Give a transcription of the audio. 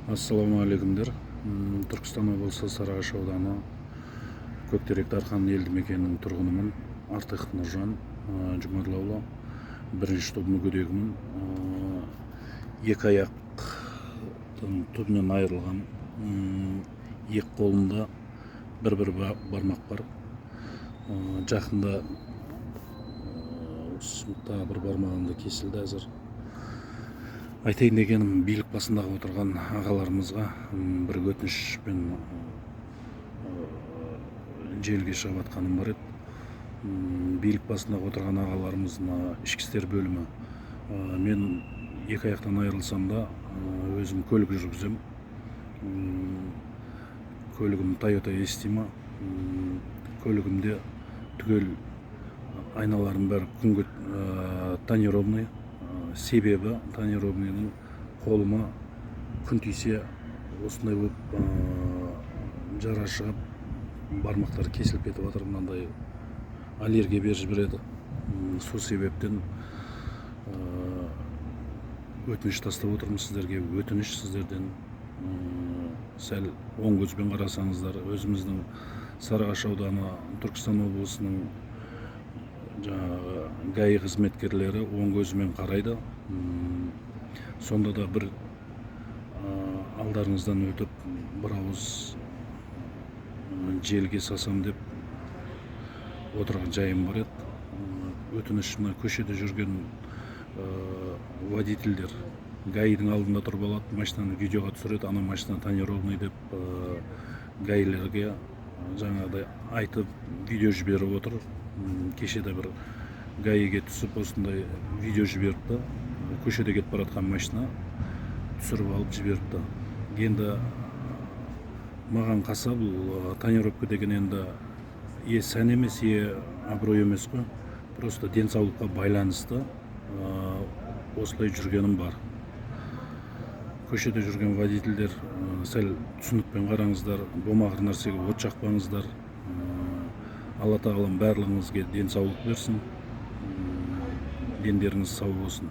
Ассаламу алейкумдер. Түркістан облысы Сарыағаш ауданы Көктерек Дархан елді мекенінің тұрғынымын. Артық Нұржан Жұмарлаулы. Бірінші топ мүгедегімін. Екі аяқтың түбінен айырылған. Екі қолында бір бармақ бар. Жақында тағы бір бармағында кесілді әзір. Айтайын дегенім, билік басындағы отырған ағаларымызға бір өтінішпен желге шығып атқаным бар еді. Билік басындағы отырған ағаларымыздың ішкі істер бөлімі, мен екі аяқтан айырылсам да өзім көлік жүргізем. Көлігім Toyota Estima. Көлігімде түгел айналарым бәрі күнге тонированный. Себебі тонированныйның қолыма күн тисе осындай болып жара шығып, бармақтары кесіліп кетіп жатыр. Мынандай аллергия беріп жібереді. Сол себептен өтініш тастап отырмын сіздерге. Өтініш сіздерден сәл оң көзбен қарасаңыздар. Өзіміздің Сарыағаш ауданы Түркістан облысының ГАИ қызметкерлері оң көзімен қарайды. Сонда да бір алдарыңыздан өтіп бір ауыз желге сасам деп отырған жайым бар еді. Өтінішіні көшеде жүрген водительдер ГАИдің алдында тұрып алады, машинаны видеоға түсіреді. Ана машина тонированный деп ГАИлерге жаңағыдай айтып видео жіберіп отыр. Кешеде бір ГАИге түсіп осындай видео жіберіпті. Көшеде кетіп баратқан машина түсіріп алып жіберіпті. Енді маған қаса бұл тонировка деген енді сән емес, абырой емес қой. Просто денсаулыққа байланысты осылай жүргенім бар. Көшеде жүрген водительдер сәл түсінікпен қараңыздар, болмағыр нәрсеге от жақпаңыздар. Алла тағалам барлығыңызге денсаулық берсін, дендеріңіз сау болсын.